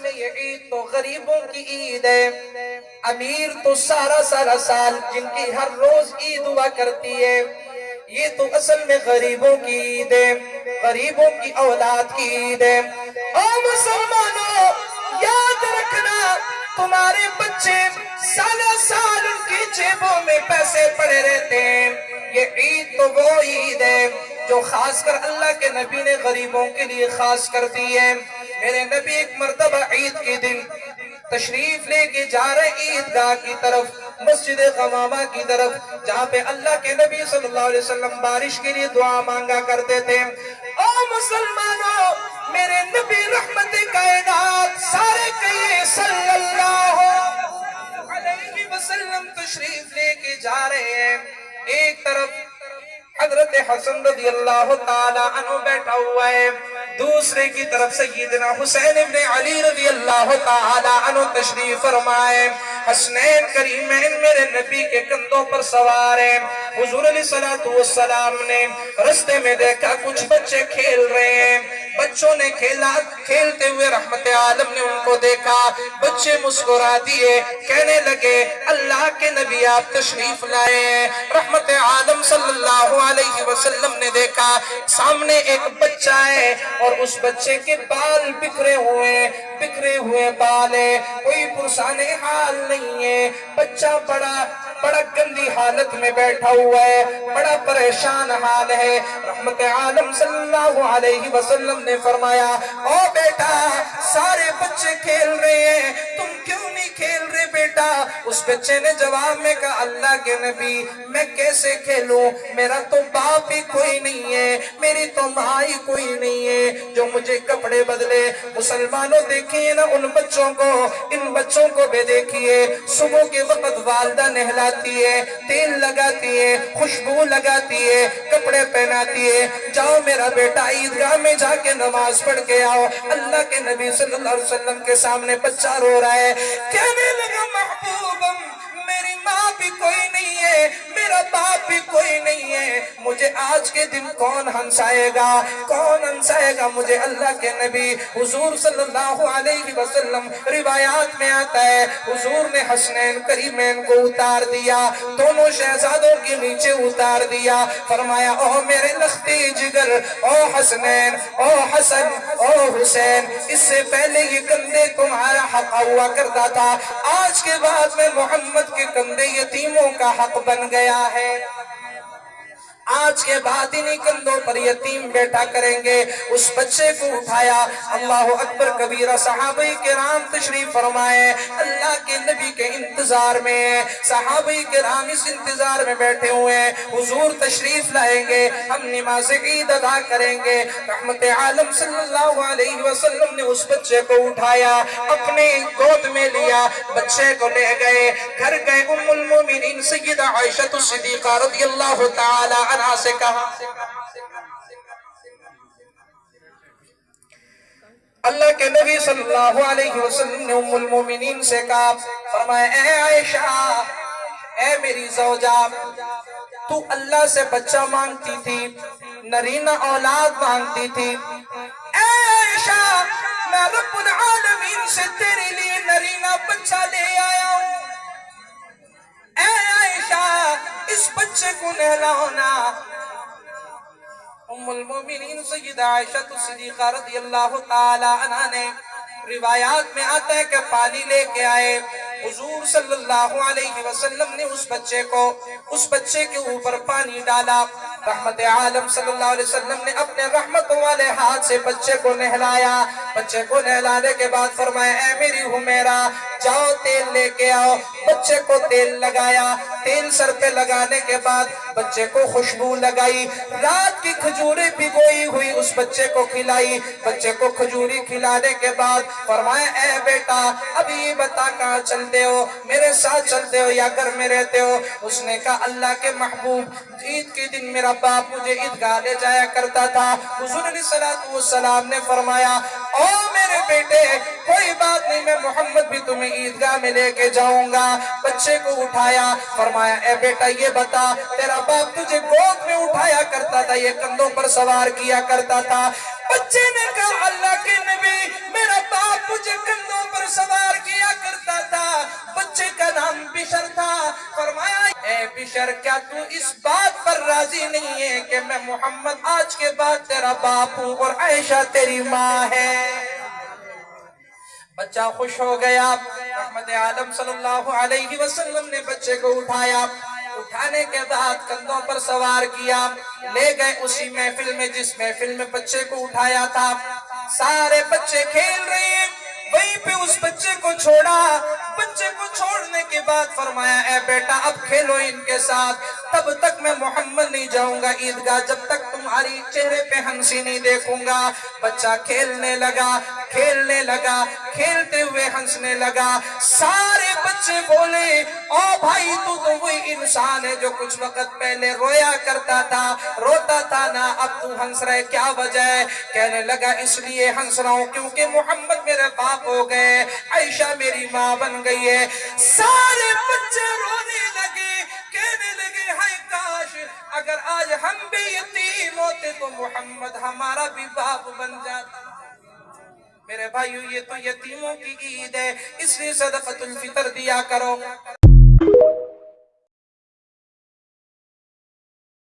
میں یہ عید تو غریبوں کی عید ہے، امیر تو سارا سارا سال جن کی ہر روز عید ہوا کرتی ہے، یہ تو اصل میں غریبوں کی عید ہے، غریبوں کی اولاد کی عید ہے۔ او مسلمانوں، یاد رکھنا تمہارے بچے سالہ سال ان کی جیبوں میں پیسے پڑے رہتے ہیں، یہ عید تو وہ عید ہے جو خاص کر اللہ کے نبی نے غریبوں کے لیے خاص کر دی ہے۔ میرے نبی ایک مرتبہ عید کے دن تشریف لے کے جا رہے عیدگاہ کی طرف، مسجد غمامہ کی طرف، جہاں پہ اللہ کے نبی صلی اللہ علیہ وسلم بارش کے لیے دعا مانگا کرتے تھے۔ او مسلمانوں، میرے نبی رحمت کائنات سارے کہیے صلی اللہ علیہ وسلم تشریف لے کے جا رہے ہیں، ایک طرف حضرت حسن رضی اللہ تعالی عنہ بیٹھا ہوا ہے، دوسرے کی طرف سیدنا حسین ابن علی رضی اللہ تعالی عنہ تشریف فرمائے، حسنین کریمین میرے نبی کے کندھوں پر سوار ہیں۔ حضور علیہ السلام نے رستے میں دیکھا کچھ بچے کھیل رہے ہیں، بچوں نے کھیلتے ہوئے رحمت عالم نے ان کو دیکھا، بچے مسکرا دیے، کہنے لگے اللہ کے نبی آپ تشریف لائے ہیں۔ رحمت عالم صلی اللہ علیہ وسلم نے دیکھا سامنے ایک بچہ ہے اور اس بچے کے بال بکھرے ہوئے بال ہے، کوئی پرسان حال نہیں ہے، بچہ بڑا گندی حالت میں بیٹھا ہوا ہے، بڑا پریشان حال ہے۔ رحمت عالم صلی اللہ علیہ وسلم نے فرمایا او بیٹا سارے بچے کھیل رہے ہیں، تم کیوں نہیں کھیل رہے بیٹا؟ اس بچے نے جواب میں کہا اللہ کے نبی میں کیسے کھیلوں، میرا تو باپ ہی کوئی نہیں ہے، میری تو ماں ہی کوئی نہیں ہے جو مجھے کپڑے بدلے۔ مسلمانوں دیکھیے نا ان بچوں کو، ان بچوں کو بھی دیکھیے، صبح کے وقت والدہ نہلاتی ہے، تیل لگاتی ہے، خوشبو لگاتی ہے، کپڑے پہناتی ہے، جاؤ میرا بیٹا عیدگاہ میں جا کے نماز پڑھ کے آؤ۔ اللہ کے نبی صلی اللہ علیہ وسلم کے سامنے بچہ رو رہا ہے، کہنے لگا محبوبم میری ماں بھی کوئی نہیں ہے، میرا باپ بھی کوئی نہیں ہے، مجھے آج کے دن کون ہنسائے گا مجھے؟ اللہ کے نبی حضور صلی اللہ علیہ وسلم روایات میں آتا ہے حضور نے حسنین کریمین کو اتار دیا، دونوں شہزادوں کے نیچے اتار دیا، فرمایا او میرے لختی جگر، او حسنین، او حسن، او حسین، اس سے پہلے یہ کندھے تمہارا حق ہوا کرتا تھا، آج کے بعد میں محمد کے کندھے یتیموں کا حق بن گیا ہے، آج کے بعد انہی کندھوں پر یتیم بیٹھا کریں گے۔ اس بچے کو اٹھایا، اللہ اکبر کبیرہ، صحابہ کرام تشریف فرمائے، اللہ کے نبی کے انتظار میں، صحابہ کرام اس انتظار میں بیٹھے ہوئے ہیں حضور تشریف لائیں گے، ہم نماز عید ادا کریں گے۔ رحمت عالم صلی اللہ علیہ وسلم نے اس بچے کو اٹھایا، اپنے گود میں لیا، بچے کو لے گئے، گھر گئے، ام المومنین سیدہ عائشہ الصدیقہ رضی اللہ تعالی عنہ سے کہا، اللہ کے نبی صلی اللہ علیہ وسلم نے ام المومنین سے کہا، فرمایا اے عائشہ، اے میری زوجہ، تو اللہ سے بچہ مانگتی تھی، نرینہ اولاد مانگتی تھی، اے عائشہ میں رب العالمین سے تیرے لیے نرینہ بچہ لے آیا ہوں، اے عائشہ اس بچے کو نہلاؤنا۔ ام المومنین سیدہ عائشہ الصدیقہ رضی اللہ تعالی عنہ نے، روایات میں آتا ہے کہ پانی لے کے آئے، حضور صلی اللہ علیہ وسلم نے اس بچے کے اوپر پانی ڈالا، رحمت عالم صلی اللہ علیہ وسلم نے اپنے رحمت والے ہاتھ سے بچے کو نہلایا، بچے کو نہلانے کے بعد فرمایا اے میری حمیرہ جاؤ تیل لے کے آؤ، بچے کو تیل لگایا، تیل سر پہ لگانے کے بعد بچے کو خوشبو لگائی، رات کی کھجوریں بھگوئی ہوئی اس بچے کو کھلائی، بچے کو کھجوری کھلانے کے بعد فرمایا اے بیٹا اب یہ بتا کہاں چلتے ہو، میرے ساتھ چلتے ہو یا گھر میں رہتے ہو؟ اس نے کہا اللہ کے محبوب عید کے دن میرا باپ مجھے عیدگاہ لے جایا کرتا تھا۔ حضور علیہ السلام نے فرمایا او میرے بیٹے کوئی بات نہیں، میں محمد بھی تمہیں عیدگاہ میں لے کے جاؤں گا۔ بچے کو اٹھایا، فرمایا اے بیٹا یہ بتا تیرا باپ تجھے گود میں اٹھایا کرتا تھا، یہ کندھوں پر سوار کیا کرتا تھا؟ بچے نے کہا اللہ کے نبی میرا باپ مجھے کندھوں بشر کیا تو اس بات پر راضی نہیں ہے کہ میں محمد آج کے بعد تیرا باپ ہوں اور عائشہ تیری ماں ہے؟ بچہ خوش ہو گیا. رحمت عالم صلی اللہ علیہ وسلم نے بچے کو اٹھایا. اٹھانے کے بعد کندھوں پر سوار کیا, لے گئے اسی محفل میں جس محفل میں بچے کو اٹھایا تھا. سارے بچے کھیل رہے ہیں, وہیں پہ اس بچے کو چھوڑا. بچے کو چھوڑنے کے بعد فرمایا اے بیٹا اب کھیلو ان کے ساتھ, تب تک میں محمد نہیں جاؤں گا عیدگاہ جب تک تمہاری چہرے پہ ہنسی نہیں دیکھوں گا. بچہ کھیلنے لگا, کھیلنے لگا, کھیلتے ہوئے ہنسنے لگا. سارے بچے بولے او بھائی تو وہی انسان ہے جو کچھ وقت پہلے رویا کرتا تھا, روتا تھا نا, اب تو ہنس رہے, کیا وجہ ہے؟ کہنے لگا اس لیے ہنس رہا ہوں کیونکہ محمد میرے باپ ہو گئے, عائشہ میری ماں بن گئی ہے. سارے بچے رونے لگے, کہنے لگے ہائے کاش اگر آج ہم بھی یتیم ہوتے تو محمد ہمارا بھی باپ بن جاتا. میرے بھائیو یہ تو یتیموں کی عید ہے, اس لیے صدقۃ الفطر دیا کرو.